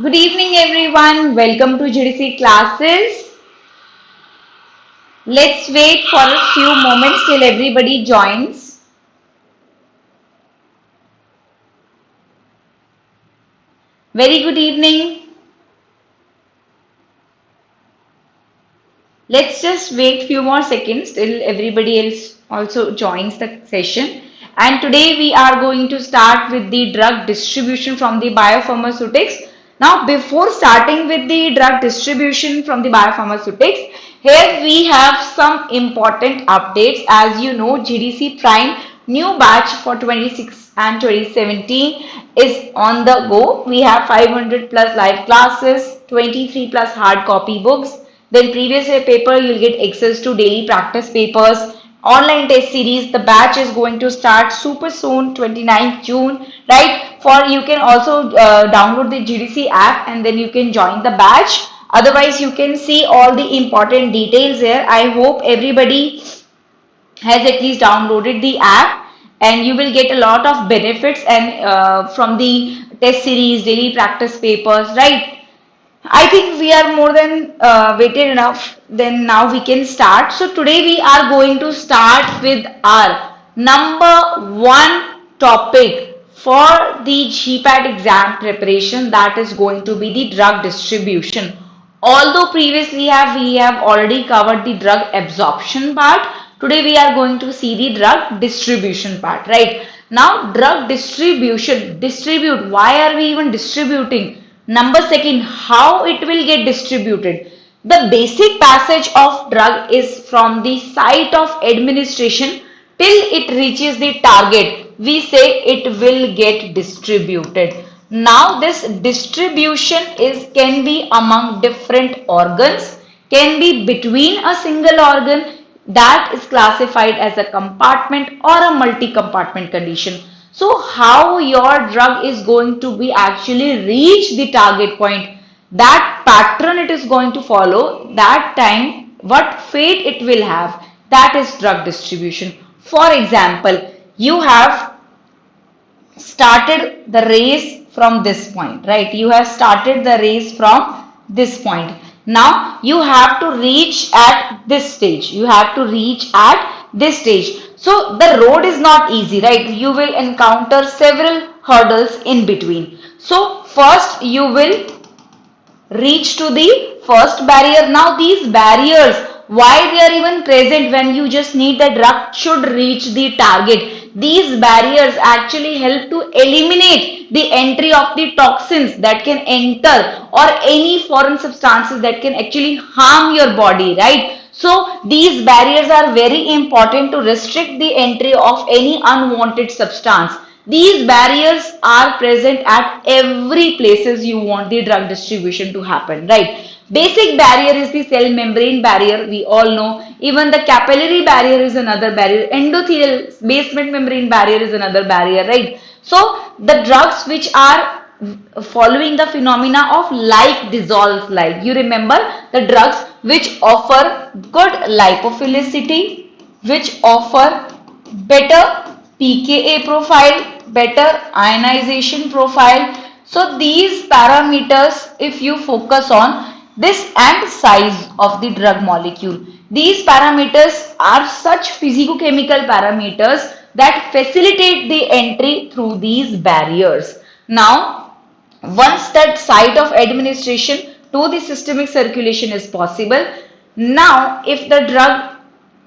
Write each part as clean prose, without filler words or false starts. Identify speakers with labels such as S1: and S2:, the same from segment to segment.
S1: Good evening everyone. Welcome to GDC classes. Let's wait for a few moments till everybody joins. Very good evening. Let's just wait few more seconds till everybody else also joins the session. And today we are going to start with the drug distribution from the biopharmaceutics. Now, before starting with the drug distribution from the biopharmaceutics, here we have some important updates. As you know, GDC Prime new batch for 26 and 2017 is on the go. We have 500 plus live classes, 23 plus hard copy books. Then previous year paper, you'll get access to daily practice papers, online test series. The batch is going to start super soon, 29th June, right? For you can also download the GDC app and then you can join the batch. Otherwise, you can see all the important details here. I hope everybody has at least downloaded the app and you will get a lot of benefits and from the test series, daily practice papers, right? I think we are more than waited enough. Then now we can start. So today we are going to start with our number one topic for the GPAT exam preparation, that is going to be the drug distribution. Although previously we have already covered the drug absorption part, today we are going to see the drug distribution part, right? Now drug distribution, distribute, why are we even distributing? Number second, how it will get distributed. The basic passage of drug is from the site of administration till it reaches the target. We say it will get distributed. Now this distribution can be among different organs, can be between a single organ, that is classified as a compartment or a multi-compartment condition. So how your drug is going to be actually reach the target point, that pattern it is going to follow, that time, what fate it will have, that is drug distribution. For example, you have started the race from this point, right? You have started the race from this point. Now you have to reach at this stage. You have to reach at this stage. So the road is not easy, right? You will encounter several hurdles in between. So first you will reach to the first barrier. Now these barriers, why they are even present when you just need the drug should reach the target? These barriers actually help to eliminate the entry of the toxins that can enter or any foreign substances that can actually harm your body, right? So these barriers are very important to restrict the entry of any unwanted substance. These barriers are present at every places you want the drug distribution to happen, right? Basic barrier is the cell membrane barrier, we all know. Even the capillary barrier is another barrier. Endothelial basement membrane barrier is another barrier, right? So the drugs which are following the phenomena of like dissolve like. You remember the drugs which offer good lipophilicity, which offer better pKa profile, better ionization profile. So these parameters, if you focus on this and size of the drug molecule, these parameters are such physicochemical parameters that facilitate the entry through these barriers. Now, once that site of administration to the systemic circulation is possible, now if the drug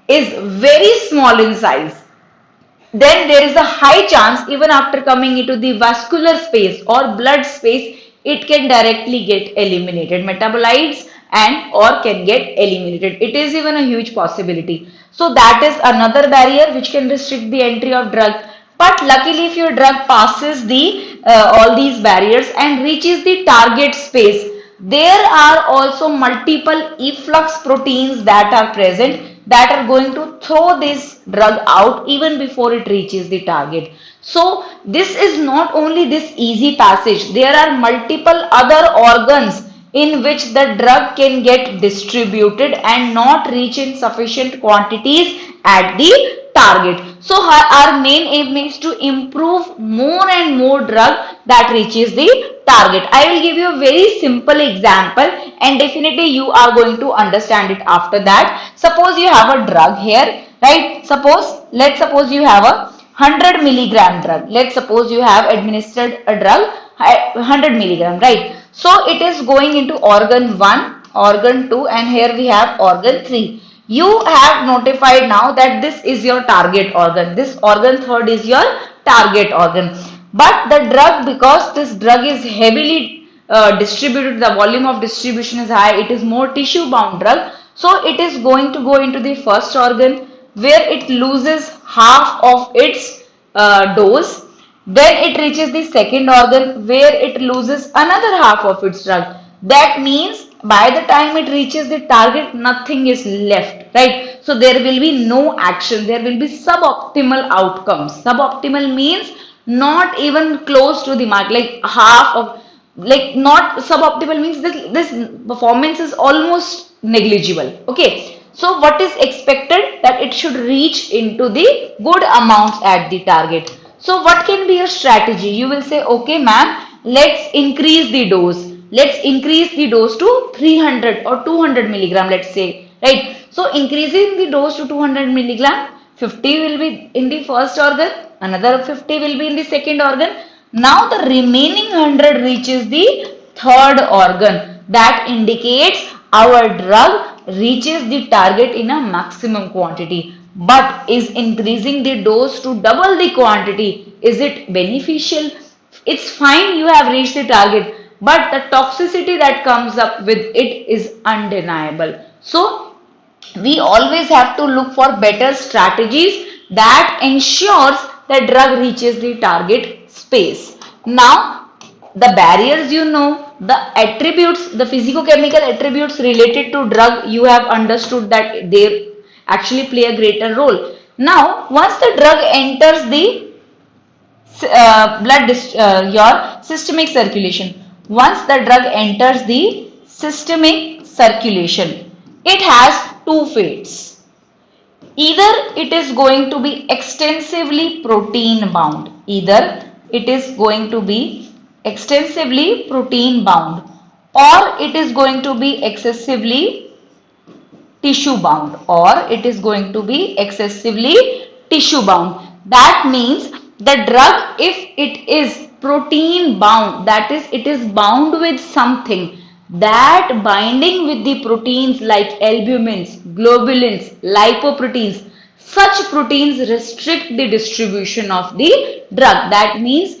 S1: is very small in size, then there is a high chance even after coming into the vascular space or blood space, it can directly get eliminated, metabolites and or can get eliminated. It is even a huge possibility. So that is another barrier which can restrict the entry of drug. But luckily if your drug passes the all these barriers and reaches the target space, there are also multiple efflux proteins that are present that are going to throw this drug out even before it reaches the target. So this is not only this easy passage, there are multiple other organs in which the drug can get distributed and not reach in sufficient quantities at the target. So our main aim is to improve more and more drug that reaches the target. I will give you a very simple example and definitely you are going to understand it after that. Suppose you have a drug here, right? Let's suppose you have a 100 milligram drug. Let's suppose you have administered a drug 100 milligram, right? So it is going into organ 1, organ 2 and here we have organ 3. You have notified now that this is your target organ. This organ 3rd is your target organ. But the drug, because this drug is heavily distributed, the volume of distribution is high, it is more tissue bound drug. So it is going to go into the first organ where it loses half of its dose. Then it reaches the second organ where it loses another half of its drug. That means by the time it reaches the target, nothing is left, right? So there will be no action, there will be suboptimal outcomes. Suboptimal means not even close to the mark, like half of, like not suboptimal means this performance is almost negligible. Okay, so what is expected that it should reach into the good amounts at the target. So what can be your strategy? You will say, okay ma'am, let's increase the dose. Let's increase the dose to 300 or 200 milligram, let's say, right? So increasing the dose to 200 milligram, 50 will be in the first organ, another 50 will be in the second organ. Now the remaining 100 reaches the third organ. That indicates our drug reaches the target in a maximum quantity. But is increasing the dose to double the quantity, is it beneficial? It's fine, you have reached the target, but the toxicity that comes up with it is undeniable. So we always have to look for better strategies that ensures the drug reaches the target space. Now the barriers, you know, the attributes, the physicochemical attributes related to drug, you have understood that they actually play a greater role. Now once the drug enters the your systemic circulation, once the drug enters the systemic circulation, it has two fates. Either it is going to be extensively protein bound, either it is going to be extensively protein bound, or it is going to be excessively tissue bound, or it is going to be excessively tissue bound. That means the drug, if it is protein bound, that is it is bound with something, that binding with the proteins like albumins, globulins, lipoproteins, such proteins restrict the distribution of the drug. That means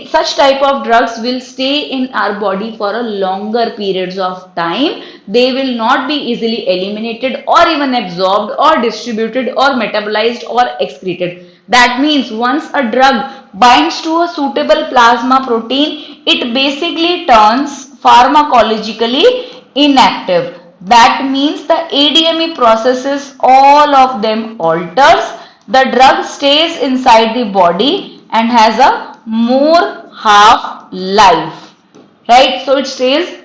S1: such type of drugs will stay in our body for a longer periods of time. They will not be easily eliminated or even absorbed or distributed or metabolized or excreted. That means once a drug binds to a suitable plasma protein, it basically turns pharmacologically inactive. That means the ADME processes, all of them alters. The drug stays inside the body and has a more half life, right? So it stays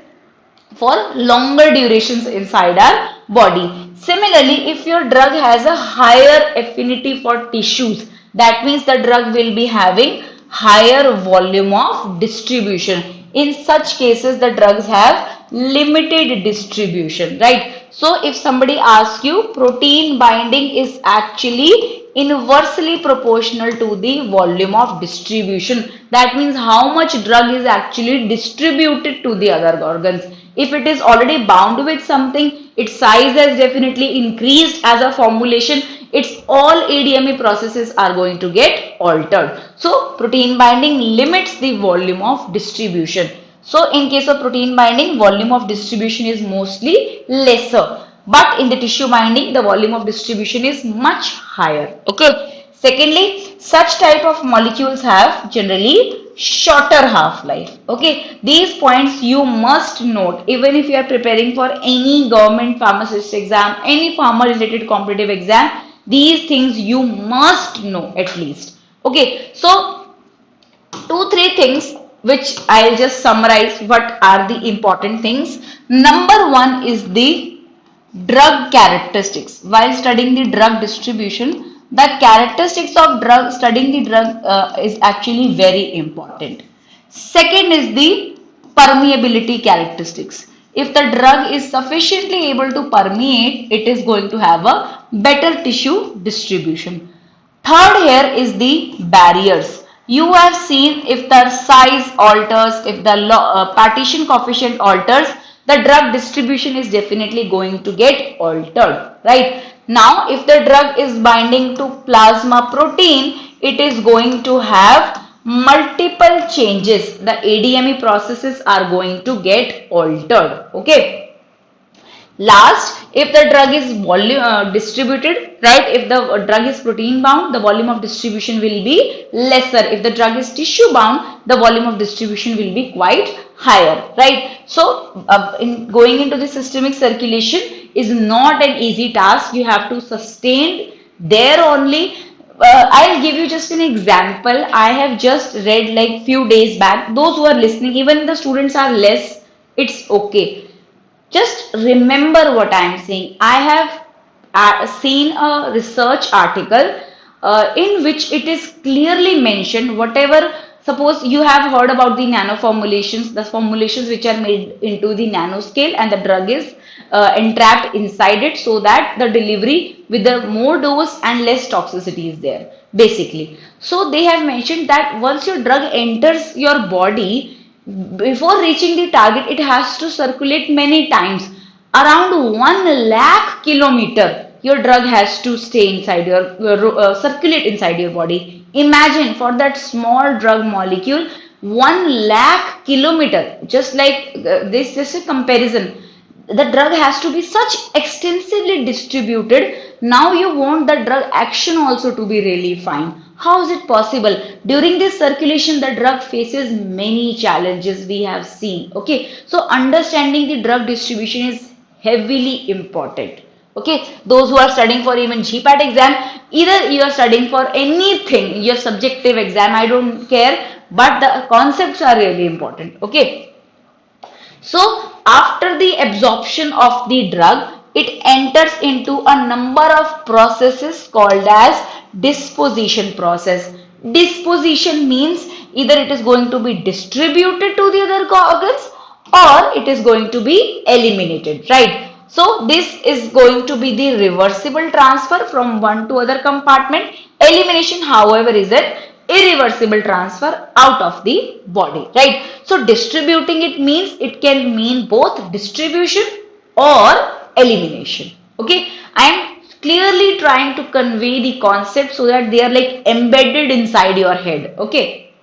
S1: for longer durations inside our body. Similarly, if your drug has a higher affinity for tissues, that means the drug will be having higher volume of distribution. In such cases, the drugs have limited distribution, right? So if somebody asks you, protein binding is actually inversely proportional to the volume of distribution. That means how much drug is actually distributed to the other organs. If it is already bound with something, its size has definitely increased as a formulation, its all ADME processes are going to get altered. So protein binding limits the volume of distribution. So in case of protein binding, volume of distribution is mostly lesser. But in the tissue binding, the volume of distribution is much higher. Okay. Secondly, such type of molecules have generally shorter half-life. Okay. These points you must note even if you are preparing for any government pharmacist exam, any pharma related competitive exam. These things you must know at least. Okay. So 2-3 things which I'll just summarize what are the important things. Number 1 is the drug characteristics. While studying the drug distribution, the characteristics of drug, studying the drug is actually very important. Second is the permeability characteristics. If the drug is sufficiently able to permeate, it is going to have a better tissue distribution. Third here is the barriers. You have seen if the size alters, if the partition coefficient alters, the drug distribution is definitely going to get altered, right? Now, if the drug is binding to plasma protein, it is going to have multiple changes. The ADME processes are going to get altered, okay? Last, if the drug is volume distributed, right? If the drug is protein bound, the volume of distribution will be lesser. If the drug is tissue bound, the volume of distribution will be quite higher, right? So, in going into the systemic circulation is not an easy task. You have to sustain there only. I'll give you just an example. I have just read like few days back. Those who are listening, even the students are less, it's okay. Just remember what I am saying. I have seen a research article in which it is clearly mentioned whatever, suppose you have heard about the nano formulations, the formulations which are made into the nanoscale and the drug is entrapped inside it so that the delivery with the more dose and less toxicity is there basically. So they have mentioned that once your drug enters your body, before reaching the target, it has to circulate many times. Around 1 lakh kilometer, your drug has to stay inside circulate inside your body. Imagine for that small drug molecule, 1 lakh kilometer, just like this, just a comparison. The drug has to be such extensively distributed. Now you want the drug action also to be really fine. How is it possible? During this circulation, the drug faces many challenges we have seen. Okay, so understanding the drug distribution is heavily important. Okay, those who are studying for even GPAT exam, either you are studying for anything, your subjective exam, I don't care, but the concepts are really important. Okay. So, after the absorption of the drug, it enters into a number of processes called as disposition process. Disposition means either it is going to be distributed to the other organs or it is going to be eliminated, right? So, this is going to be the reversible transfer from one to other compartment. Elimination, however, is an irreversible transfer out of the body, right? So distributing it means it can mean both distribution or elimination. Okay, I am clearly trying to convey the concept so that they are like embedded inside your head. Okay,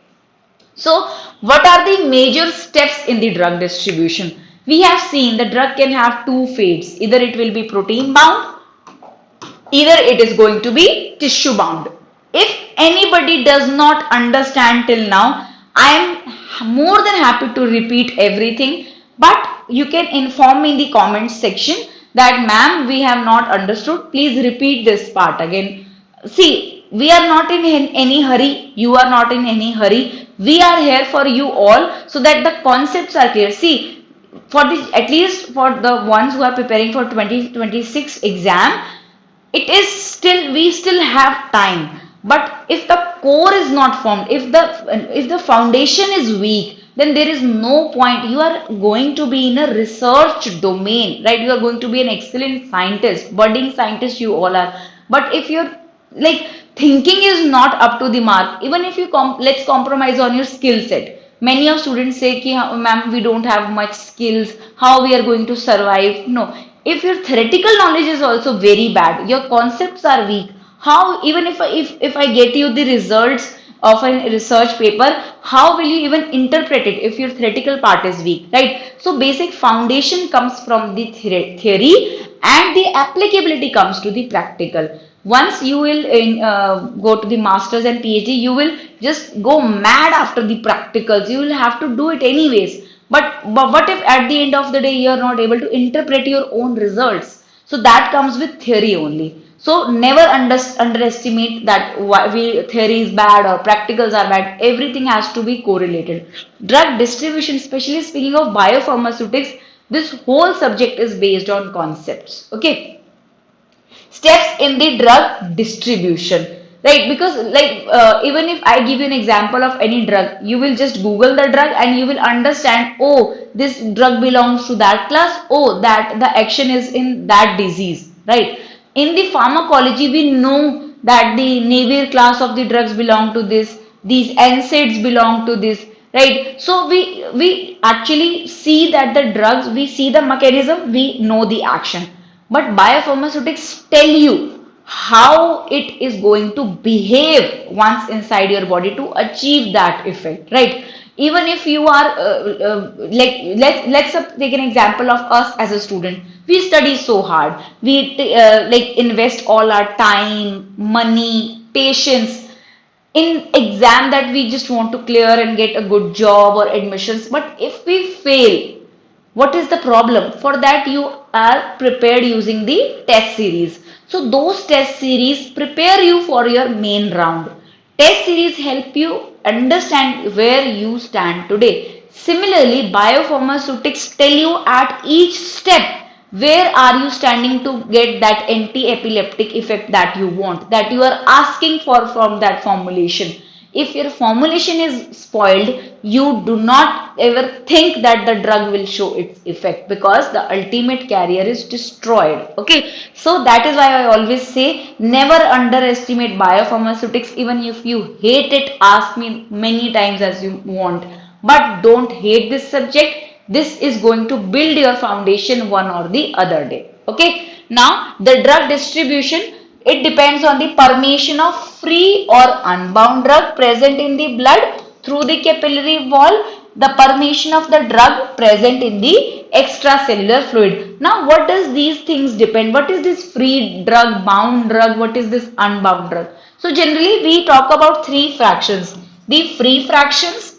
S1: so what are the major steps in the drug distribution? We have seen the drug can have two fates, either it will be protein bound, either it is going to be tissue bound. If anybody does not understand till now, I am more than happy to repeat everything, but you can inform me in the comments section that ma'am, we have not understood. Please repeat this part again. See, we are not in any hurry. You are not in any hurry. We are here for you all so that the concepts are clear. See, for the at least for the ones who are preparing for 2026 exam, it is still, we still have time. But if the core is not formed, if the foundation is weak, then there is no point. You are going to be in a research domain, right? You are going to be an excellent scientist, budding scientist you all are. But if your like thinking is not up to the mark, even if you let's compromise on your skill set. Many of students say ki ma'am, we don't have much skills, how we are going to survive? No, if your theoretical knowledge is also very bad, your concepts are weak, how, even if I get you the results of a research paper, how will you even interpret it if your theoretical part is weak, right? So basic foundation comes from the theory and the applicability comes to the practical. Once you will go to the masters and PhD, you will just go mad after the practicals. You will have to do it anyways. But what if at the end of the day you are not able to interpret your own results? So that comes with theory only. So never underestimate that theory is bad or practicals are bad. Everything has to be correlated. Drug distribution, especially speaking of biopharmaceutics, this whole subject is based on concepts. Okay. Steps in the drug distribution. right? Because like even if I give you an example of any drug, you will just Google the drug and you will understand, oh, this drug belongs to that class, oh, that the action is in that disease, right? In the pharmacology, we know that the Navigator class of the drugs belong to this, these NSAIDs belong to this, right? So we actually see that the drugs, we see the mechanism, we know the action. But biopharmaceutics tell you how it is going to behave once inside your body to achieve that effect, right? Even if you are like let's take an example of us as a student. We study so hard, we like invest all our time, money, patience in exam that we just want to clear and get a good job or admissions. But if we fail, what is the problem? For that you are prepared using the test series. So those test series prepare you for your main round. Test series help you understand where you stand today. Similarly, biopharmaceutics tell you at each step where are you standing to get that anti-epileptic effect that you want, that you are asking for from that formulation. If your formulation is spoiled, you do not ever think that the drug will show its effect, because the ultimate carrier is destroyed. Okay, so that is why I always say never underestimate biopharmaceutics. Even if you hate it, ask me many times as you want, but don't hate this subject. This is going to build your foundation one or the other day. Okay, now the drug distribution, it depends on the permeation of free or unbound drug present in the blood through the capillary wall, the permeation of the drug present in the extracellular fluid. Now what does these things depend? What is this free drug, bound drug, what is this unbound drug? So generally we talk about three fractions: the free fractions,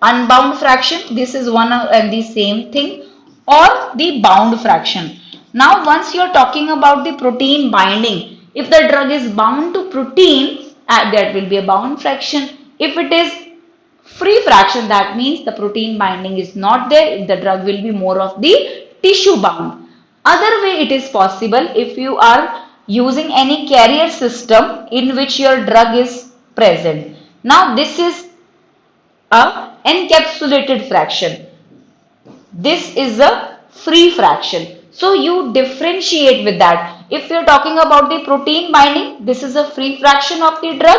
S1: unbound fraction, this is one and the same thing, or the bound fraction. Now once you are talking about the protein binding, if the drug is bound to protein, that will be a bound fraction. If it is free fraction, that means the protein binding is not there, the drug will be more of the tissue bound. Other way it is possible if you are using any carrier system in which your drug is present. Now this is a encapsulated fraction. This is a free fraction. So you differentiate with that. If you are talking about the protein binding, this is a free fraction of the drug.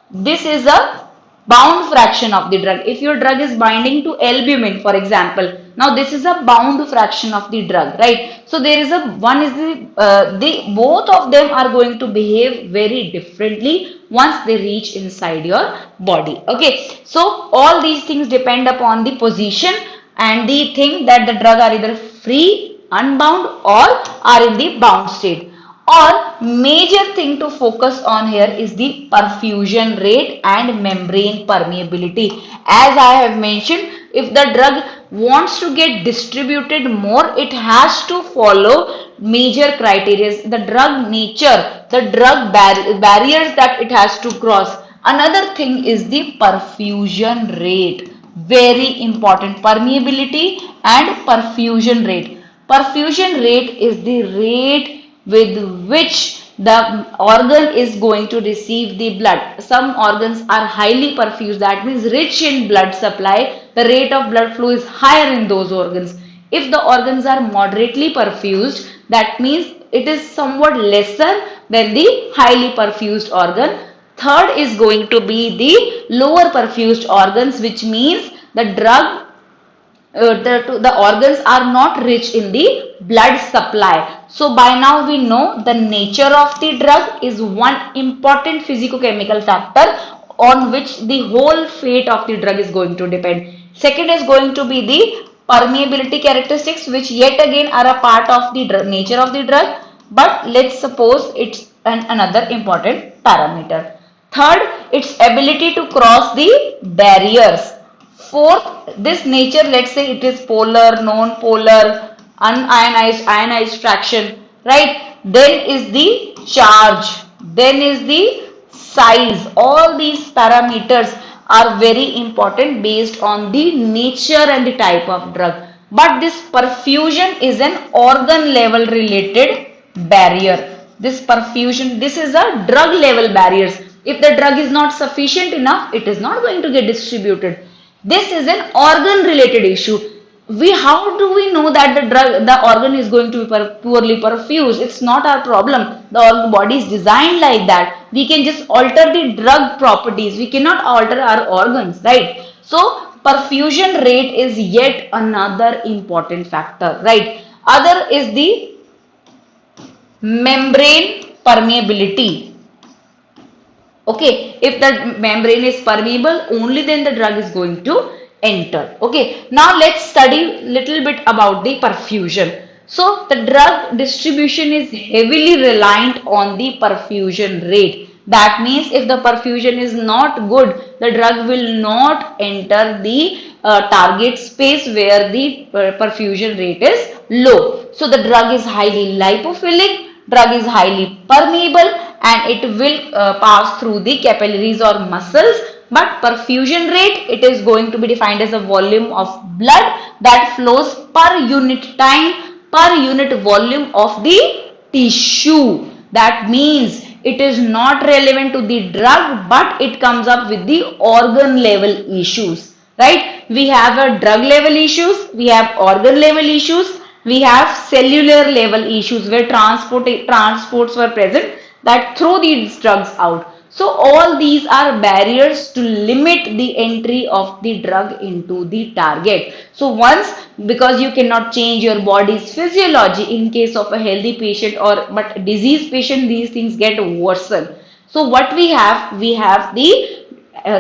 S1: This is a bound fraction of the drug. If your drug is binding to albumin, for example, now this is a bound fraction of the drug, right? So there is a one is the both of them are going to behave very differently once they reach inside your body. Okay, so all these things depend upon the position and the thing that the drug are either free, unbound, or are in the bound state. Or major thing to focus on here is the perfusion rate and membrane permeability. As I have mentioned, if the drug wants to get distributed more, it has to follow major criteria: the drug nature, the drug barriers that it has to cross. Another thing is the perfusion rate. Very important, permeability and perfusion rate. Perfusion rate is the rate with which the organ is going to receive the blood. Some organs are highly perfused, that means rich in blood supply. The rate of blood flow is higher in those organs. If the organs are moderately perfused, that means it is somewhat lesser than the highly perfused organ. Third is going to be the lower perfused organs, which means the drug the organs are not rich in the blood supply. So by now we know the nature of the drug is one important physicochemical factor on which the whole fate of the drug is going to depend. Second is going to be the permeability characteristics, which yet again are a part of the nature of the drug, but let's suppose it's another important parameter. Third, its ability to cross the barriers. Fourth, this nature, let's say it is polar, non-polar, unionized, ionized fraction, right? Then is the charge, then is the size. All these parameters are very important based on the nature and the type of drug. But this perfusion is an organ level related barrier. this perfusion, this is a drug level barriers. If the drug is not sufficient enough, it is not going to get distributed. This is an organ related issue. How do we know that the organ is going to be poorly perfused? It's not our problem. The body is designed like that. We can just alter the drug properties. We cannot alter our organs, right? So perfusion rate is yet another important factor, right? Other is the membrane permeability. Okay, if the membrane is permeable, only then the drug is going to enter. Okay, now let's study little bit about the perfusion. So the drug distribution is heavily reliant on the perfusion rate. That means if the perfusion is not good, the drug will not enter the target space where the perfusion rate is low. So the drug is highly lipophilic, drug is highly permeable, and it will pass through the capillaries or muscles. But perfusion rate, it is going to be defined as a volume of blood that flows per unit time, per unit volume of the tissue. That means it is not relevant to the drug, but it comes up with the organ level issues, right? We have a drug level issues, we have organ level issues, we have cellular level issues where transports were present that throw these drugs out. So all these are barriers to limit the entry of the drug into the target. So once, because you cannot change your body's physiology in case of a healthy patient, but disease patient, these things get worsen. So what we have the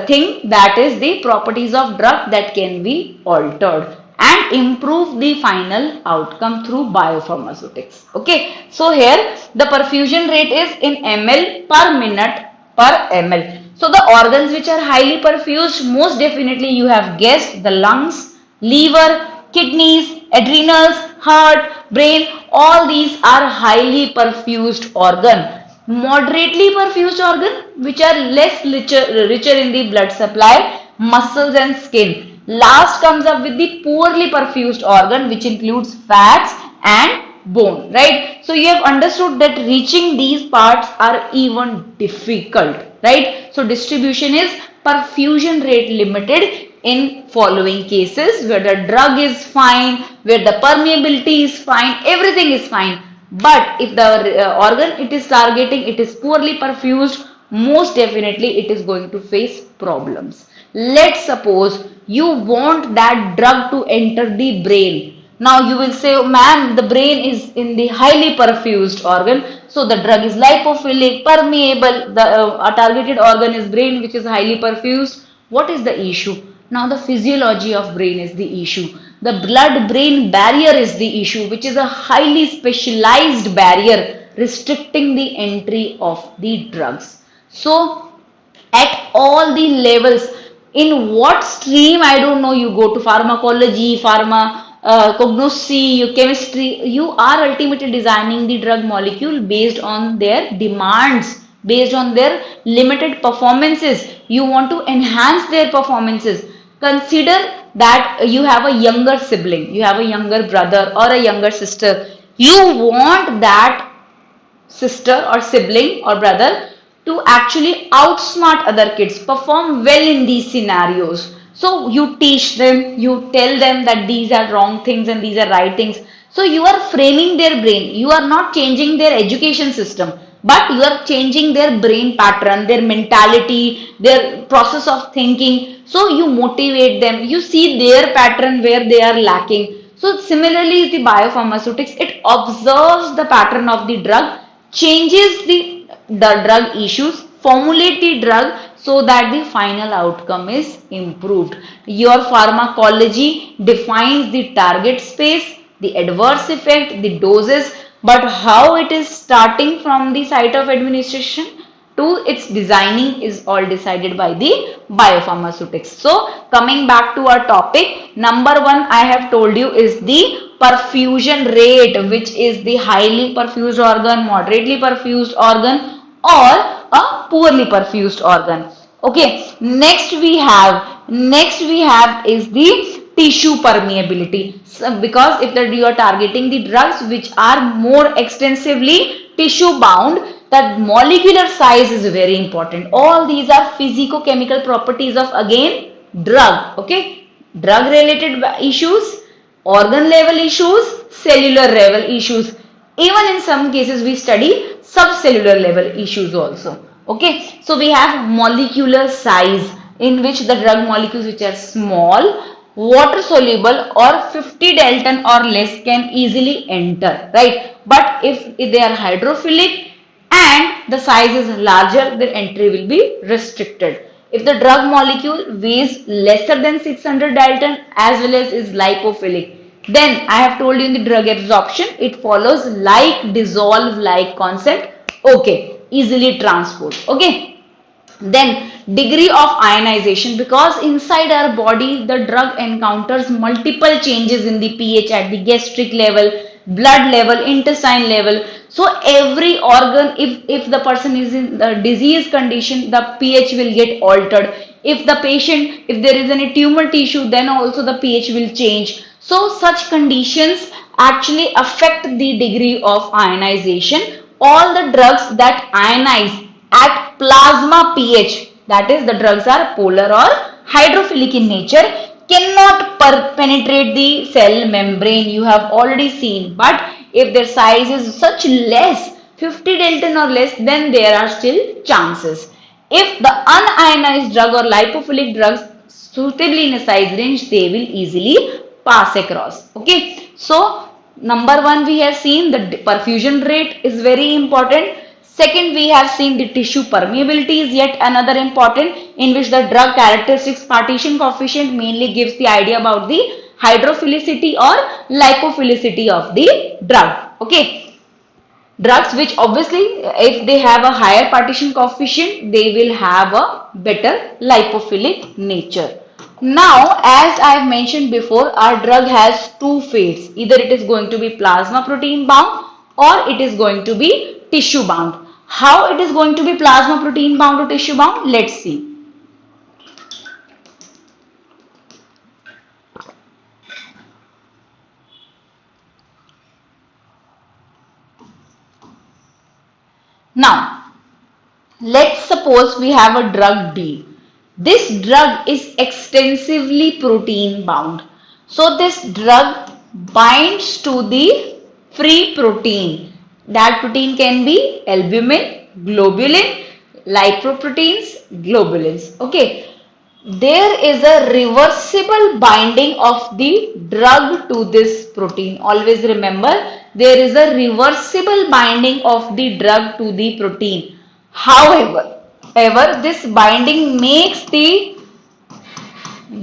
S1: thing that is the properties of drug that can be altered and improve the final outcome through biopharmaceutics. Okay, so here the perfusion rate is in ml per minute per ml. So the organs which are highly perfused, most definitely you have guessed, the lungs, liver, kidneys, adrenals, heart, brain, all these are highly perfused organ. Moderately perfused organ, which are less richer in the blood supply, muscles and skin. Last comes up with the poorly perfused organ, which includes fats and bone, right? So you have understood that reaching these parts are even difficult, right? So distribution is perfusion rate limited in following cases where the drug is fine, where the permeability is fine, everything is fine. But if the organ it is targeting, it is poorly perfused, most definitely it is going to face problems. Let's suppose you want that drug to enter the brain. Now you will say, oh, ma'am, the brain is in the highly perfused organ. So the drug is lipophilic, permeable, the targeted organ is brain which is highly perfused. What is the issue? Now the physiology of brain is the issue. The blood-brain barrier is the issue, which is a highly specialized barrier restricting the entry of the drugs. So at all the levels, in what stream, I don't know, you go to pharmacology, cognosy, chemistry, you are ultimately designing the drug molecule based on their demands, based on their limited performances. You want to enhance their performances. Consider that you have a younger sibling, you have a younger brother or a younger sister. You want that sister or sibling or brother to actually outsmart other kids, perform well in these scenarios. So you teach them, you tell them that these are wrong things and these are right things. So you are framing their brain. You are not changing their education system, but you are changing their brain pattern, their mentality, their process of thinking. So you motivate them, you see their pattern where they are lacking. So similarly the biopharmaceutics, it observes the pattern of the drug, changes the drug issues, formulate the drug so that the final outcome is improved. Your pharmacology defines the target space, the adverse effect, the doses, but how it is starting from the site of administration to its designing is all decided by the biopharmaceutics. So coming back to our topic, number one I have told you is the perfusion rate, which is the highly perfused organ, moderately perfused organ, or a poorly perfused organ. Okay, next we have is the tissue permeability. So because if you are targeting the drugs which are more extensively tissue bound, the molecular size is very important. All these are physicochemical properties of again drug. Okay, drug related issues, organ level issues, cellular level issues. Even in some cases we study subcellular level issues also. Okay, so we have molecular size, in which the drug molecules which are small, water soluble or 50 Dalton or less can easily enter, right? But if they are hydrophilic and the size is larger, the entry will be restricted. If the drug molecule weighs lesser than 600 Dalton as well as is lipophilic, then I have told you in the drug absorption, it follows like dissolve like concept. Okay, easily transport. Okay. Then degree of ionization, because inside our body the drug encounters multiple changes in the pH at the gastric level, blood level, intestine level. So every organ, if the person is in the disease condition, the pH will get altered. If the patient, if there is any tumor tissue, then also the pH will change. So such conditions actually affect the degree of ionization. All the drugs that ionize at plasma pH, that is the drugs are polar or hydrophilic in nature, cannot penetrate the cell membrane, you have already seen. But if their size is such less, 50 Dalton or less, then there are still chances. If the unionized drug or lipophilic drugs suitably in a size range, they will easily pass across. Okay, so number one we have seen the perfusion rate is very important. Second, we have seen the tissue permeability is yet another important, in which the drug characteristics partition coefficient mainly gives the idea about the hydrophilicity or lipophilicity of the drug. Okay. Drugs which obviously if they have a higher partition coefficient, they will have a better lipophilic nature. Now, as I have mentioned before, our drug has two fates. Either it is going to be plasma protein bound or it is going to be tissue bound. How it is going to be plasma protein bound or tissue bound? Let's see. Now, let's suppose we have a drug D. This drug is extensively protein bound. So, this drug binds to the free protein. That protein can be albumin, globulin, lipoproteins, globulins. Okay. There is a reversible binding of the drug to this protein. Always remember, there is a reversible binding of the drug to the protein. However, this binding makes the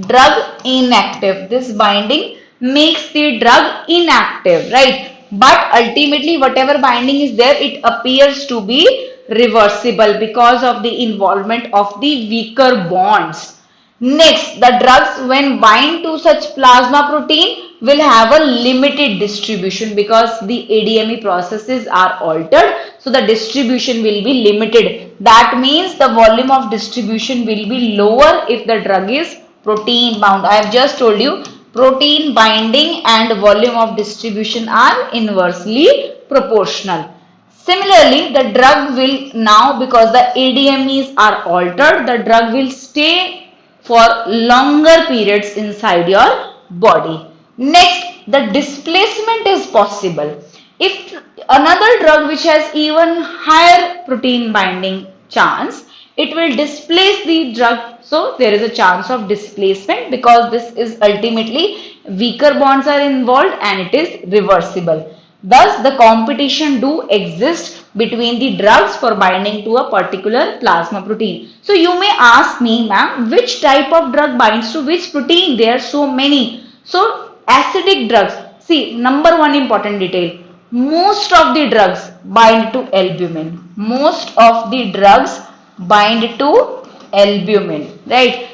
S1: drug inactive. This binding makes the drug inactive, right? But ultimately, whatever binding is there, it appears to be reversible because of the involvement of the weaker bonds. Next, the drugs when bind to such plasma protein will have a limited distribution because the ADME processes are altered. So, the distribution will be limited. That means the volume of distribution will be lower if the drug is protein bound. I have just told you protein binding and volume of distribution are inversely proportional. Similarly, the drug will now, because the ADMEs are altered, the drug will stay for longer periods inside your body. Next, the displacement is possible. If another drug which has even higher protein binding chance, it will displace the drug. So, there is a chance of displacement because this is ultimately weaker bonds are involved and it is reversible. Thus, the competition do exist between the drugs for binding to a particular plasma protein. So, you may ask me, ma'am, which type of drug binds to which protein? There are so many. So, acidic drugs. See, number one important detail. Most of the drugs bind to albumin. Most of the drugs bind to albumin, right?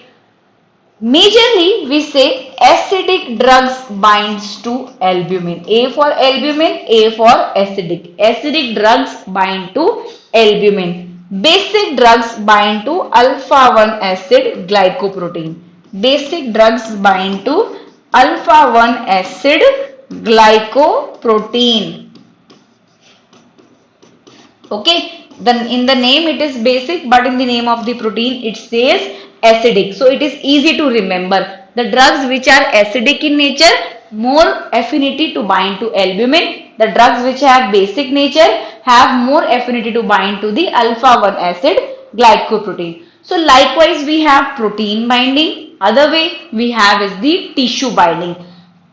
S1: Majorly, we say acidic drugs binds to albumin. A for albumin, A for acidic. Acidic drugs bind to albumin. Basic drugs bind to alpha-1 acid glycoprotein. Basic drugs bind to alpha-1 acid glycoprotein. Okay, then in the name it is basic, but in the name of the protein it says acidic. So it is easy to remember. The drugs which are acidic in nature, more affinity to bind to albumin. The drugs which have basic nature have more affinity to bind to the alpha 1 acid glycoprotein. So likewise we have protein binding. Other way we have is the tissue binding.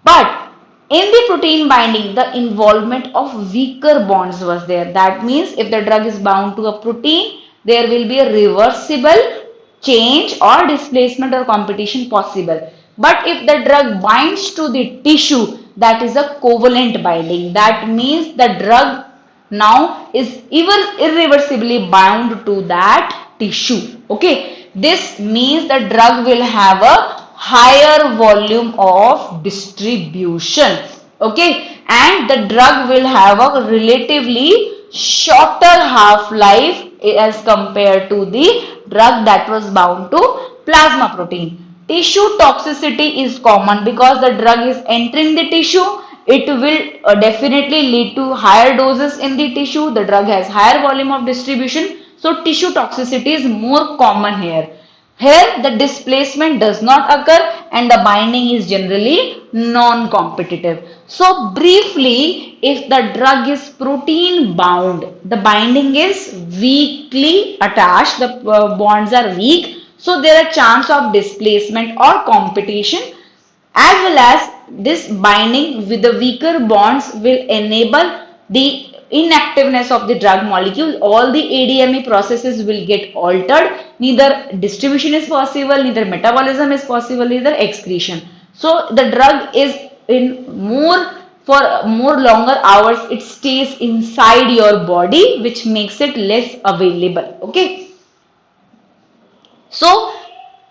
S1: But in the protein binding, the involvement of weaker bonds was there. That means if the drug is bound to a protein, there will be a reversible change or displacement or competition possible. But if the drug binds to the tissue, that is a covalent binding. That means the drug now is even irreversibly bound to that tissue. Okay, this means the drug will have a higher volume of distribution. Okay, and the drug will have a relatively shorter half-life as compared to the drug that was bound to plasma protein. Tissue toxicity is common because the drug is entering the tissue. It will definitely lead to higher doses in the tissue. The drug has higher volume of distribution. So tissue toxicity is more common here. Here the displacement does not occur and the binding is generally non-competitive. So briefly, if the drug is protein bound, the binding is weakly attached, the bonds are weak. So there are chance of displacement or competition, as well as this binding with the weaker bonds will enable the inactiveness of the drug molecule. All the ADME processes will get altered. Neither distribution is possible, neither metabolism is possible, neither excretion. So the drug is in for more longer hours, it stays inside your body, which makes it less available. Okay. So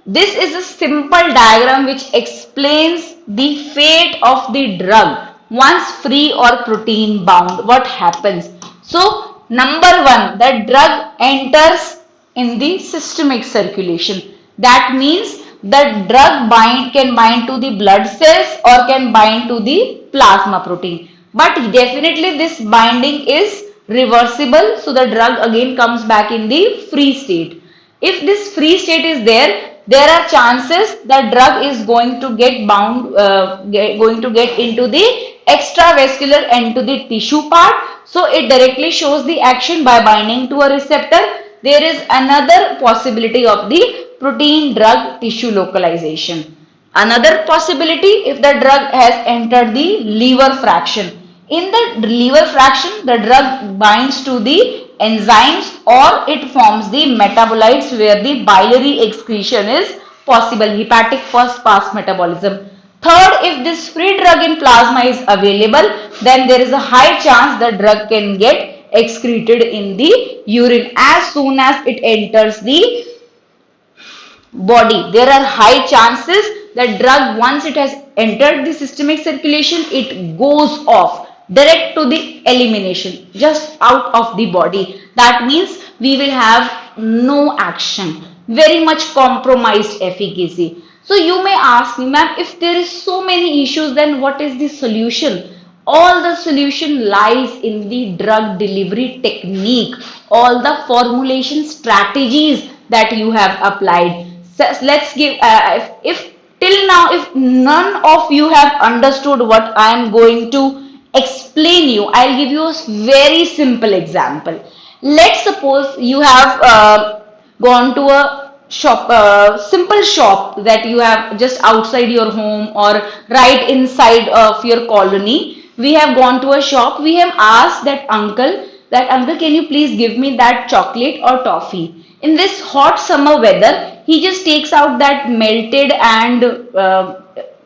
S1: this is a simple diagram which explains the fate of the drug once free or protein bound. What happens? So number one, the drug enters in the systemic circulation. That means the drug can bind to the blood cells or can bind to the plasma protein. But definitely this binding is reversible. So the drug again comes back in the free state. If this free state is there, there are chances that drug is going to get bound, going to get into the extravascular and to the tissue part. So it directly shows the action by binding to a receptor. There is another possibility of the protein drug tissue localization. Another possibility, if the drug has entered the liver fraction. In the liver fraction, the drug binds to the enzymes or it forms the metabolites where the biliary excretion is possible, hepatic first pass metabolism. Third, if this free drug in plasma is available, then there is a high chance the drug can get excreted in the urine as soon as it enters the body. There are high chances that drug, once it has entered the systemic circulation, it goes off direct to the elimination, just out of the body. That means we will have no action, very much compromised efficacy. So you may ask me, ma'am, if there is so many issues, then what is the solution? All the solution lies in the drug delivery technique, all the formulation strategies that you have applied. So let's give, if till now, if none of you have understood what I am going to explain you, I'll give you a very simple example. Let's suppose you have gone to a shop, simple shop that you have just outside your home or right inside of your colony. We have gone to a shop. We have asked that uncle, can you please give me that chocolate or toffee? In this hot summer weather, he just takes out that melted and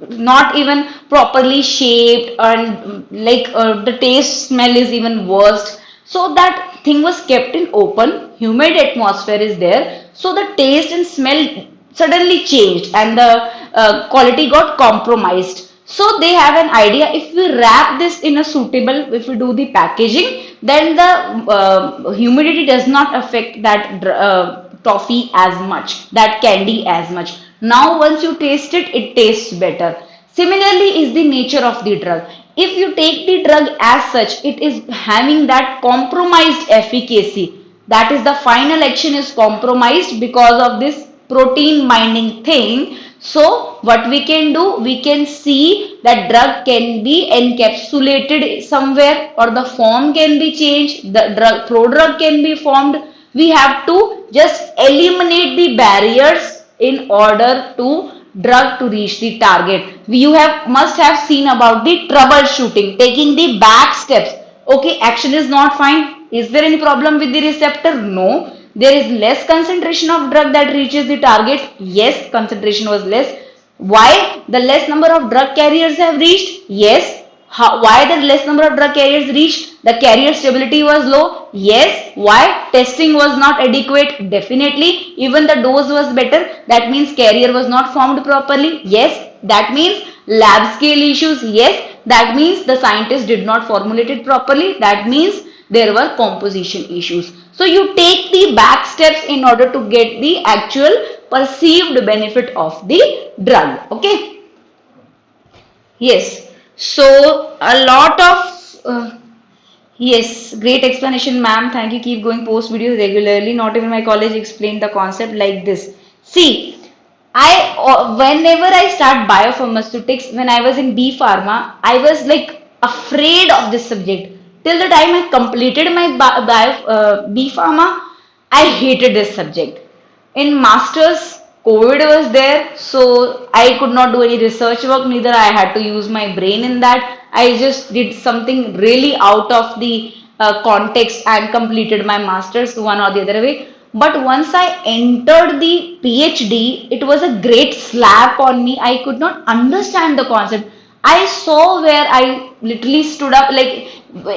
S1: not even properly shaped, and like the taste smell is even worse. So that thing was kept in open, humid atmosphere is there. So the taste and smell suddenly changed and the quality got compromised. So they have an idea, if we wrap this in a suitable, if we do the packaging, then the humidity does not affect that toffee as much, that candy as much. Now once you taste it, it tastes better. Similarly is the nature of the drug. if you take the drug as such, it is having that compromised efficacy. That is, the final action is compromised because of this protein binding thing. So what we can do, we can see that drug can be encapsulated somewhere, or the form can be changed, the drug prodrug can be formed. We have to just eliminate the barriers in order to drug to reach the target. You must have seen about the troubleshooting, taking the back steps. Okay, action is not found. Is there any problem with the receptor? No. There is less concentration of drug that reaches the target. Yes, concentration was less. Why? The less number of drug carriers have reached? Yes. Why the less number of drug carriers reached? The carrier stability was low? Yes. Why? Testing was not adequate? Definitely. Even the dose was better. That means carrier was not formed properly? Yes. That means lab scale issues? Yes. That means the scientist did not formulate it properly? That means there were composition issues. So you take the back steps in order to get the actual perceived benefit of the drug. Okay. Yes. So a lot of yes, great explanation, ma'am. Thank you. Keep going, post videos regularly. Not even my college explained the concept like this. See, whenever I start biopharmaceutics, when I was in B Pharma, I was like afraid of this subject. Till the time I completed my B Pharma, I hated this subject. In masters, COVID was there, so I could not do any research work, neither I had to use my brain in that. I just did something really out of the context and completed my masters one or the other way. But once I entered the PhD, it was a great slap on me. I could not understand the concept. I saw where I literally stood up, like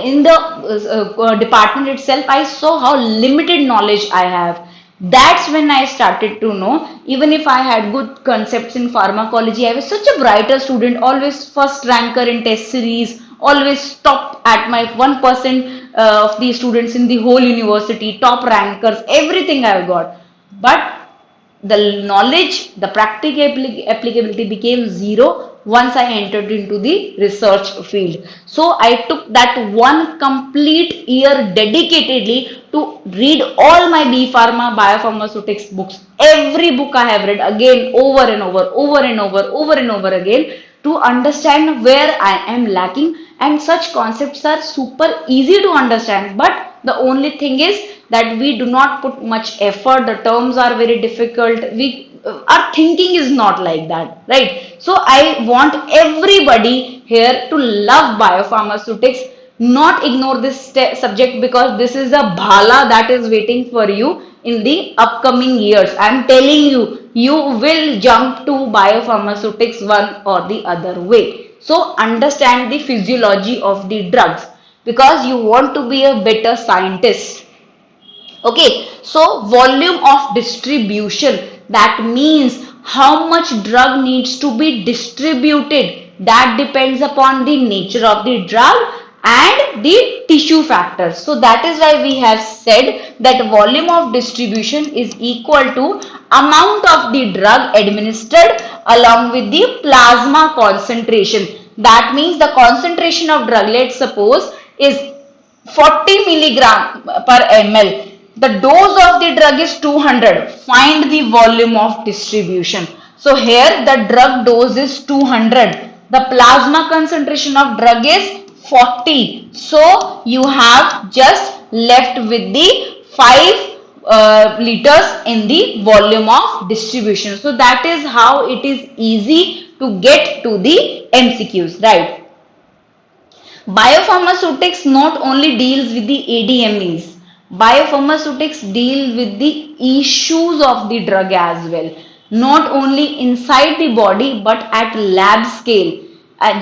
S1: in the department itself, I saw how limited knowledge I have. That's when I started to know, even if I had good concepts in pharmacology, I was such a brighter student, always first ranker in test series, always top at my 1% of the students in the whole university, top rankers, everything I've got. But the knowledge, the practical applicability became zero once I entered into the research field. So I took that one complete year dedicatedly to read all my B Pharma biopharmaceutics books. Every book I have read again, over and over again, to understand where I am lacking. And such concepts are super easy to understand, but the only thing is that we do not put much effort. The terms are very difficult. Our thinking is not like that, right? So I want everybody here to love biopharmaceutics, not ignore this subject, because this is a bhala that is waiting for you in the upcoming years. I am telling you, you will jump to biopharmaceutics one or the other way. So understand the physiology of the drugs, because you want to be a better scientist. Okay, so volume of distribution, that means how much drug needs to be distributed. That depends upon the nature of the drug and the tissue factors. So that is why we have said that volume of distribution is equal to amount of the drug administered along with the plasma concentration. That means the concentration of drug, let's suppose, is 40 milligram per ml. The dose of the drug is 200. Find the volume of distribution. So here the drug dose is 200. The plasma concentration of drug is 40. So you have just left with the 5 liters in the volume of distribution. So that is how it is easy to get to the MCQs, right? Biopharmaceutics not only deals with the ADMEs, biopharmaceutics deal with the issues of the drug as well. Not only inside the body but at lab scale.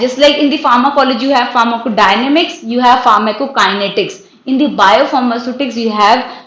S1: Just like in the pharmacology you have pharmacodynamics, you have pharmacokinetics. In the biopharmaceutics you have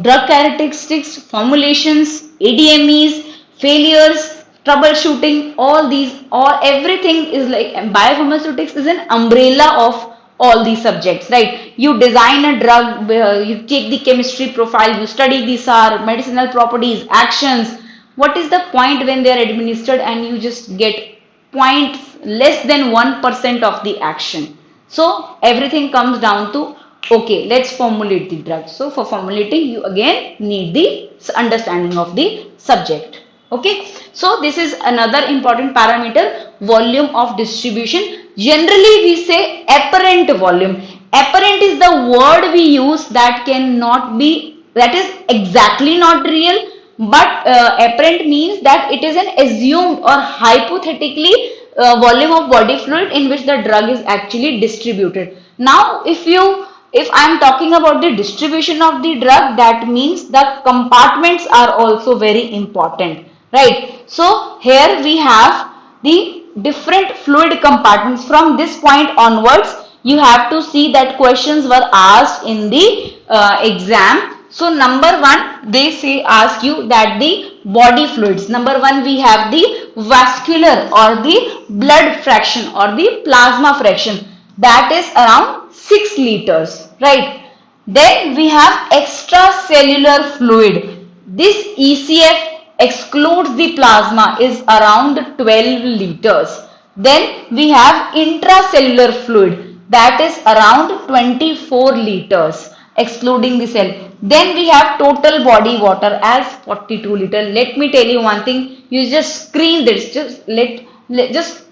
S1: drug characteristics, formulations, ADMEs, failures, troubleshooting, all these, or everything is like, biopharmaceutics is an umbrella of all these subjects, right? You design a drug, you take the chemistry profile, you study these are medicinal properties, actions. What is the point when they are administered and you just get point less than 1% of the action. So everything comes down to, okay, let's formulate the drug. So for formulating, you again need the understanding of the subject. Okay, so this is another important parameter, volume of distribution. Generally we say apparent volume. Apparent is the word we use that cannot be, that is exactly not real, but apparent means that it is an assumed or hypothetically volume of body fluid in which the drug is actually distributed. Now if I am talking about the distribution of the drug, that means the compartments are also very important, right? So here we have the different fluid compartments. From this point onwards, you have to see that questions were asked in the exam. So number one, they say ask you that the body fluids. Number one, we have the vascular or the blood fraction or the plasma fraction, that is around 6 liters, right? Then we have extracellular fluid. This ECF excludes the plasma, is around 12 liters. Then we have intracellular fluid, that is around 24 liters excluding the cell. Then we have total body water as 42 liters. Let me tell you one thing, you just screen this, just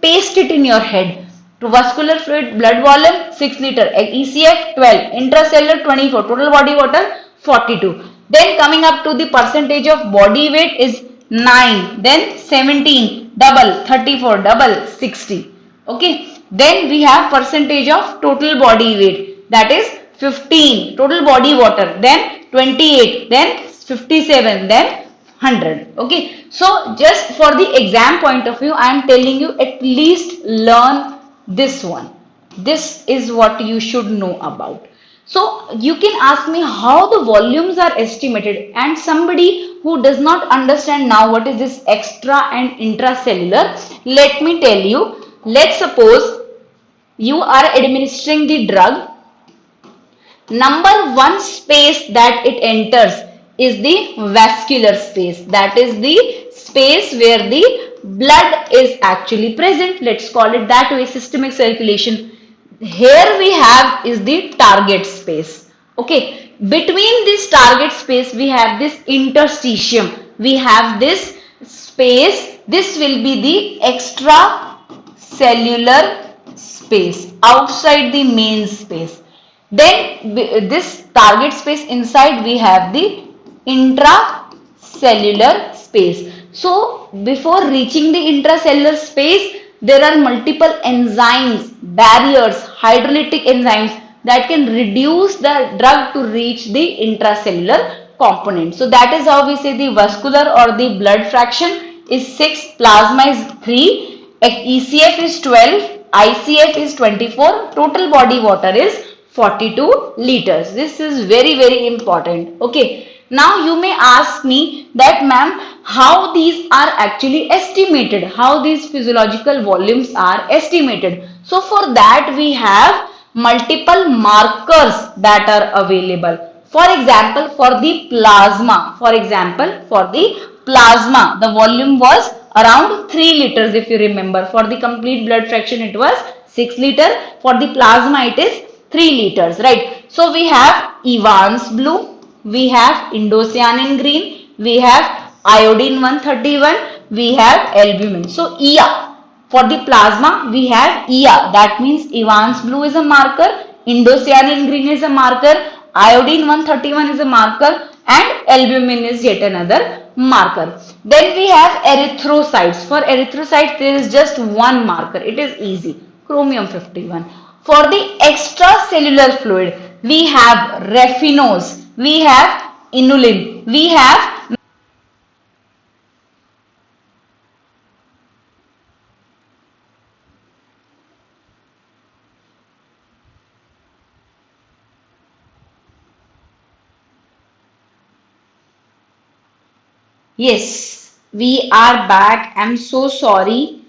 S1: paste it in your head. To vascular fluid, blood volume 6 liter, ECF 12, intracellular 24, total body water 42. Then coming up to the percentage of body weight is 9, then 17, double 34, double 60. Okay, then we have percentage of total body weight, that is 15, total body water, then 28, then 57, then 100. Okay, so just for the exam point of view, I am telling you at least learn this one. This is what you should know about. So you can ask me how the volumes are estimated, and somebody who does not understand now what is this extra and intracellular, let me tell you. Let's suppose you are administering the drug. Number one space that it enters is the vascular space, that is the space where the blood is actually present. Let's call it that way, systemic circulation. Here we have is the target space. Okay, between this target space we have this interstitium, we have this space, this will be the extracellular space outside the main space. Then this target space inside we have the intracellular space. So before reaching the intracellular space, there are multiple enzymes, barriers, hydrolytic enzymes that can reduce the drug to reach the intracellular component. So that is how we say the vascular or the blood fraction is 6, plasma is 3, ECF is 12, ICF is 24, total body water is 42 liters. This is very, very important. Okay. Now you may ask me that, ma'am, how these are actually estimated, how these physiological volumes are estimated. So for that we have multiple markers that are available. For example, for the plasma, the volume was around 3 liters if you remember. For the complete blood fraction it was 6 liter. For the plasma it is 3 liters, right? So we have Evans blue, we have indocyanin green, we have iodine 131, we have albumin. So EA, for the plasma we have EA, that means Evans blue is a marker, indocyanin green is a marker, iodine 131 is a marker, and albumin is yet another marker. Then we have erythrocytes. For erythrocytes there is just one marker, it is easy, chromium 51. For the extracellular fluid, we have raffinose, we have inulin, we have Yes, we are back. I'm so sorry.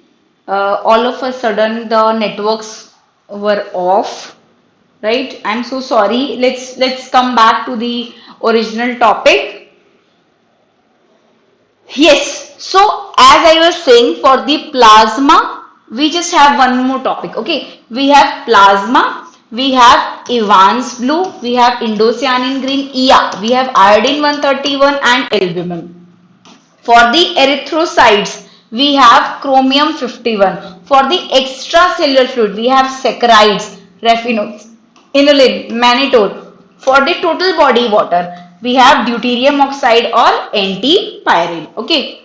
S1: All of a sudden the networks were off, right? I'm so sorry. Let's come back to the original topic. Yes. So as I was saying, for the plasma we just have one more topic. Okay, we have plasma, we have Evans blue, we have indocyanine green, we have iodine 131 and albumin. For the erythrocytes, we have chromium 51. For the extracellular fluid, we have saccharides, raphinols, inulin, mannitol. For the total body water, we have deuterium oxide or antipyrine. Okay.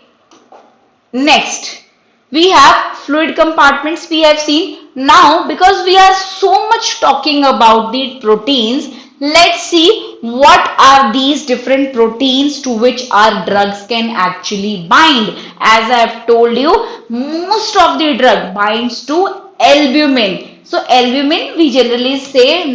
S1: Next, we have fluid compartments we have seen. Now, because we are so much talking about the proteins, let's see what are these different proteins to which our drugs can actually bind. As I have told you, most of the drug binds to albumin. So albumin, we generally say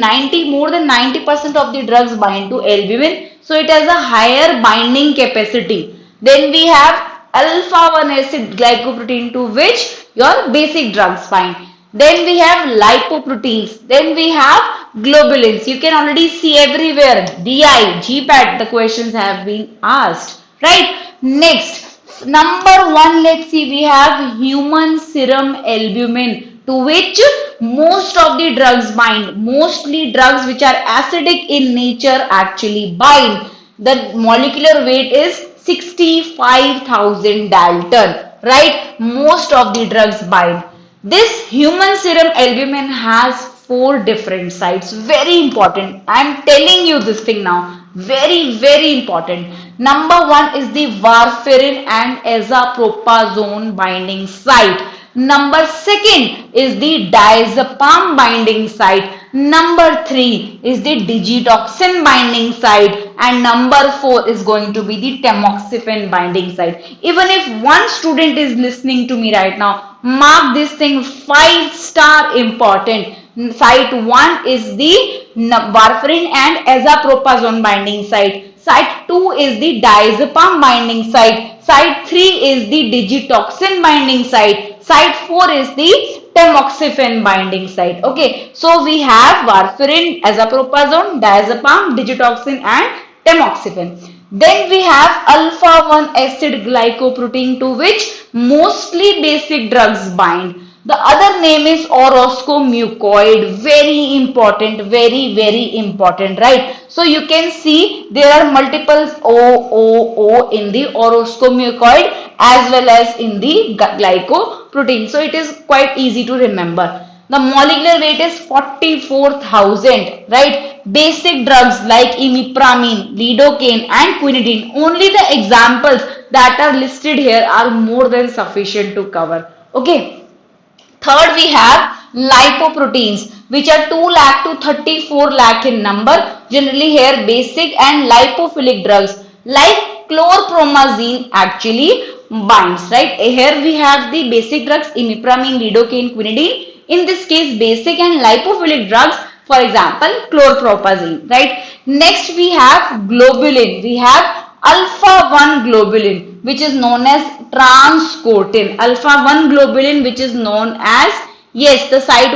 S1: more than 90% of the drugs bind to albumin. So it has a higher binding capacity. Then we have alpha-1 acid glycoprotein to which your basic drugs bind. Then we have lipoproteins. Then we have globulins. You can already see everywhere. DI, GPAT, the questions have been asked. Right? Next, number 1, let's see, we have human serum albumin to which most of the drugs bind. Mostly drugs which are acidic in nature actually bind. The molecular weight is 65,000 Dalton, right? Most of the drugs bind. This human serum albumin has 4 different sites. Very important. I am telling you this thing now. Very, very important. Number 1 is the warfarin and azapropazone binding site. Number 2 is the diazepam binding site. Number 3 is the digitoxin binding site, and number 4 is going to be the tamoxifen binding site. Even if one student is listening to me right now, mark this thing 5-star important. Site 1 is the warfarin and azapropazone binding site. Site 2 is the diazepam binding site. Site 3 is the digitoxin binding site. Site 4 is the tamoxifen binding site. Okay, so we have warfarin, azapropazone, diazepam, digitoxin and tamoxifen. Then we have alpha-1 acid glycoprotein to which mostly basic drugs bind. The other name is 𝙂𝙋𝘼𝙏. Very important, very, very important, right? So you can see there are multiple O in the 𝙂𝙋𝘼𝙏 as well as in the glycoprotein. So it is quite easy to remember. The molecular weight is 44,000, right? Basic drugs like imipramine, lidocaine and quinidine. Only the examples that are listed here are more than sufficient to cover. Okay. Third, we have lipoproteins, which are 2 lakh to 34 lakh in number. Generally here basic and lipophilic drugs like chlorpromazine actually binds, right? Here we have the basic drugs imipramine, lidocaine, quinidine. In this case, basic and lipophilic drugs, for example, chlorpromazine, right? Next, we have globulin. We have alpha-1 globulin, which is known as transcotin. Alpha-1 globulin, which is known as, yes, the site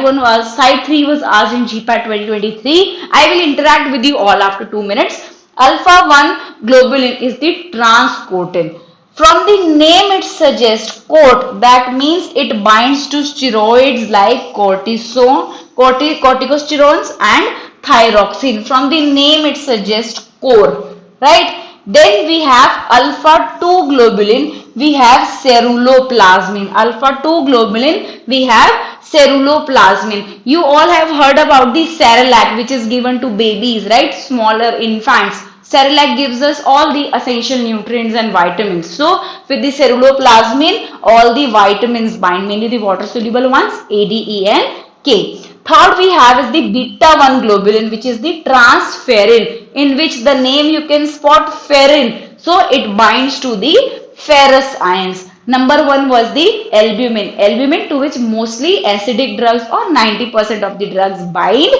S1: 3 was asked in GPAT 2023. I will interact with you all after 2 minutes. Alpha-1 globulin is the transcotin. From the name it suggests cot, that means it binds to steroids like corticosteroids and thyroxine. From the name it suggests core, right? Then we have alpha-2 globulin, we have ceruloplasmin. Alpha-2 globulin, we have ceruloplasmin. You all have heard about the Cerelac, which is given to babies, right? Smaller infants. Cerelac gives us all the essential nutrients and vitamins. So, with the ceruloplasmin, all the vitamins bind, mainly the water-soluble ones, A, D, E and K. Third we have is the beta-1 globulin, which is the transferrin, in which the name you can spot ferrin. So, it binds to the ferrous ions. Number 1 was the albumin. Albumin to which mostly acidic drugs or 90% of the drugs bind,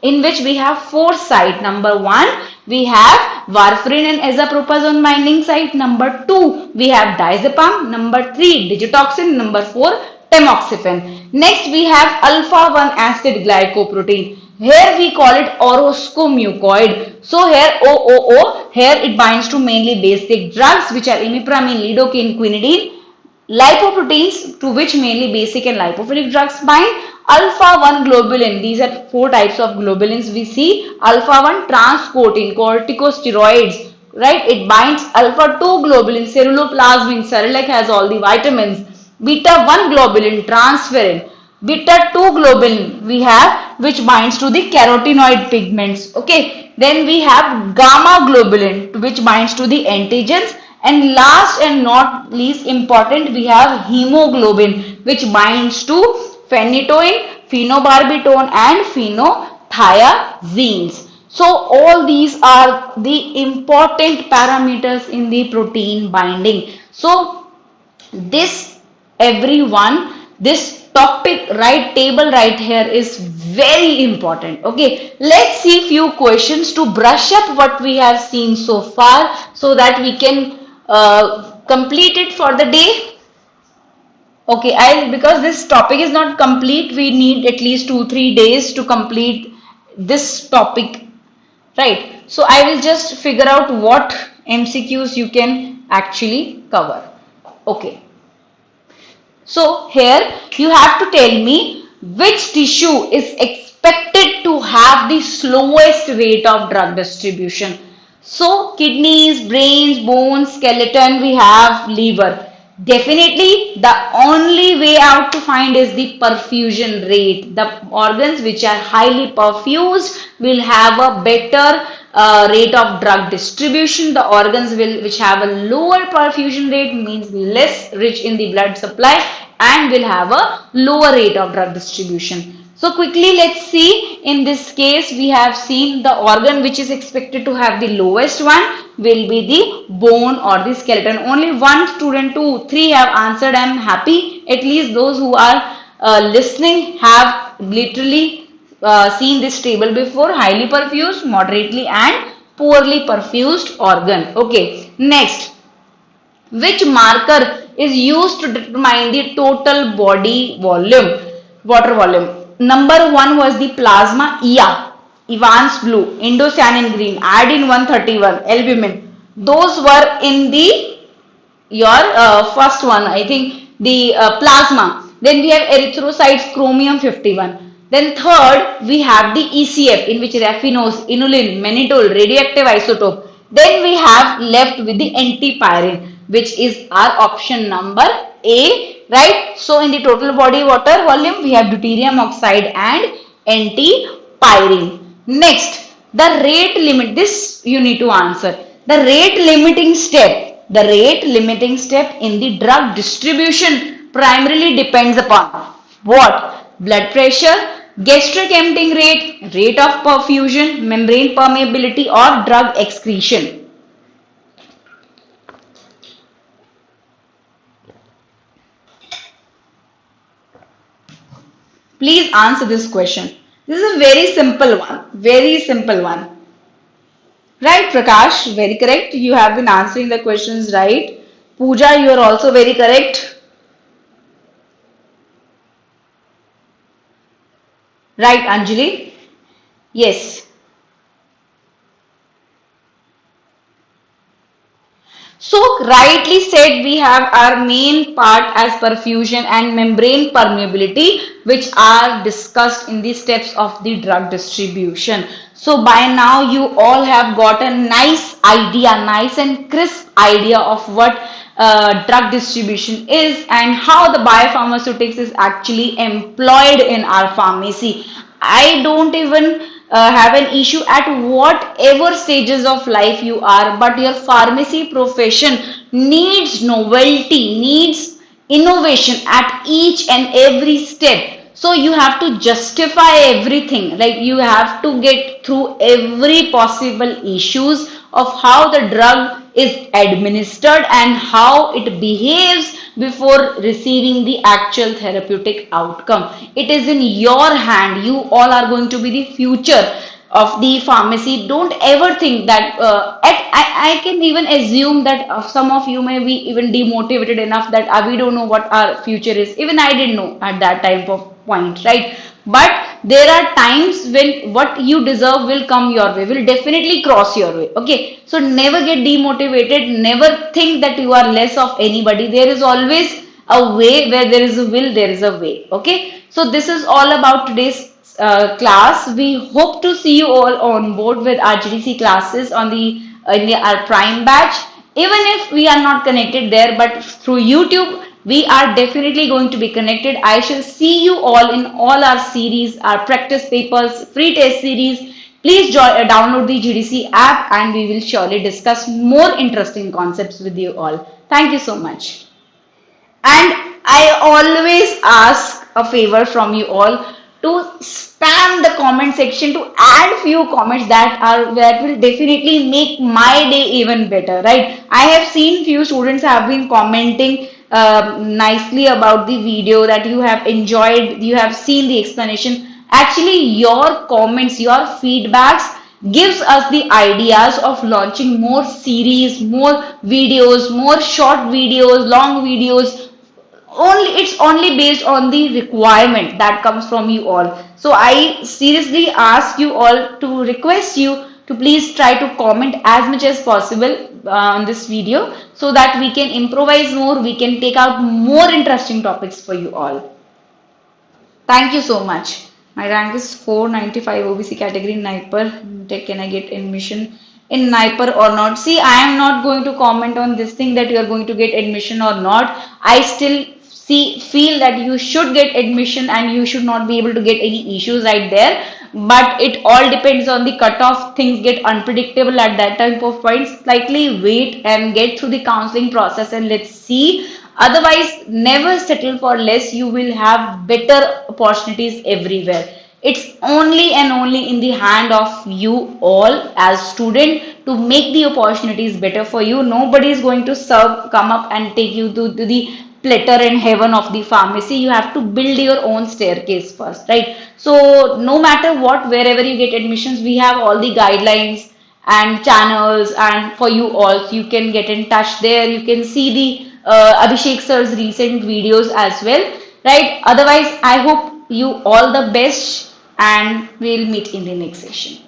S1: in which we have 4 sites. Number 1, we have warfarin and azapropazone binding site. Number 2, we have diazepam. Number 3, digitoxin. Number 4, tamoxifen. Next, we have alpha-1 acid glycoprotein. Here we call it 𝙂𝙋𝘼𝙏. So here OOO, here it binds to mainly basic drugs which are imipramine, lidocaine, quinidine. lipoproteins, to which mainly basic and lipophilic drugs bind. Alpha-1 globulin, these are 4 types of globulins we see. Alpha-1 transprotein, corticosteroids, right? It binds alpha-2 globulin, ceruloplasmin, Cerelac has all the vitamins. Beta-1 globulin, transferrin. Beta-2 globulin we have, which binds to the carotenoid pigments. Okay. Then we have gamma globulin, which binds to the antigens. And last and not least important, we have hemoglobin, which binds to phenytoin, phenobarbital and phenothiazines. So all these are the important parameters in the protein binding. So this everyone, this topic right table right here is very important. Okay, let's see few questions to brush up what we have seen so far, so that we can complete it for the day. Okay, because this topic is not complete, we need at least 2-3 days to complete this topic, right? So I will just figure out what MCQs you can actually cover. Okay. So here you have to tell me which tissue is expected to have the slowest rate of drug distribution. So kidneys, brains, bones, skeleton, we have liver. Definitely the only way out to find is the perfusion rate. The organs which are highly perfused will have a better rate of drug distribution. The organs which have a lower perfusion rate, means less rich in the blood supply, and will have a lower rate of drug distribution. So quickly let's see, in this case we have seen the organ which is expected to have the lowest one will be the bone or the skeleton. Only one student, 2, 3 have answered. I am happy. At least those who are listening have literally seen this table before. Highly perfused, moderately and poorly perfused organ. Okay, next, which marker is used to determine the total body volume, water volume? Number 1 was the plasma EA, Evans blue, indocyanin green, iodine 131, albumin. Those were in the your first one, I think, the plasma. Then we have erythrocytes, chromium 51. Then third, we have the ECF, in which raffinose, inulin, mannitol, radioactive isotope. Then we have left with the antipyrin, which is our option number A, right? So in the total body water volume, we have deuterium oxide and antipyrin. Next, the rate limit. This you need to answer. The rate limiting step. The rate limiting step in the drug distribution primarily depends upon what? Blood pressure, gastric emptying rate, rate of perfusion, membrane permeability, or drug excretion. Please answer this question. This is a very simple one. Very simple one. Right, Prakash? Very correct. You have been answering the questions right. Pooja, you are also very correct. Right, Anjali? Yes. So rightly said, we have our main part as perfusion and membrane permeability, which are discussed in the steps of the drug distribution. So by now you all have got a nice idea, nice and crisp idea of what drug distribution is and how the biopharmaceutics is actually employed in our pharmacy. I don't even have an issue at whatever stages of life you are, but your pharmacy profession needs novelty, needs innovation at each and every step. So you have to justify everything, like you have to get through every possible issues of how the drug is administered and how it behaves before receiving the actual therapeutic outcome. It is in your hand. You all are going to be the future of the pharmacy. Don't ever think that I can even assume that some of you may be even demotivated enough that we don't know what our future is. Even I didn't know at that time of point, right? But there are times when what you deserve will come your way, will definitely cross your way. Okay, so never get demotivated, never think that you are less of anybody. There is always a way. Where there is a will, there is a way. Okay. So this is all about today's class. We hope to see you all on board with our GDC classes on the our Prime batch. Even if we are not connected there, but through YouTube, we are definitely going to be connected. I shall see you all in all our series, our practice papers, free test series. Please download the GDC app and we will surely discuss more interesting concepts with you all. Thank you so much. And I always ask a favor from you all to spam the comment section, to add few comments that will definitely make my day even better, right? I have seen few students have been commenting nicely about the video, that you have enjoyed, you have seen the explanation. Actually, your comments, your feedbacks gives us the ideas of launching more series, more videos, more short videos, long videos. Only it's only based on the requirement that comes from you all. So I seriously ask you all, to request you to please try to comment as much as possible on this video, so that we can improvise more, we can take out more interesting topics for you all. Thank you so much. My rank is 495 OBC category in NIPER. Can I get admission in NIPER or not? See, I am not going to comment on this thing that you are going to get admission or not. I still feel that you should get admission and you should not be able to get any issues right there. But it all depends on the cutoff. Things get unpredictable at that type of point. Slightly wait and get through the counseling process and let's see. Otherwise, never settle for less. You will have better opportunities everywhere. It's only and only in the hand of you all as student to make the opportunities better for you. Nobody is going to come up and take you to the platter and heaven of the pharmacy. You have to build your own staircase first, right? So no matter what, wherever you get admissions, we have all the guidelines and channels, and for you all, so you can get in touch there. You can see the Abhishek sir's recent videos as well, right? Otherwise, I hope you all the best and we'll meet in the next session.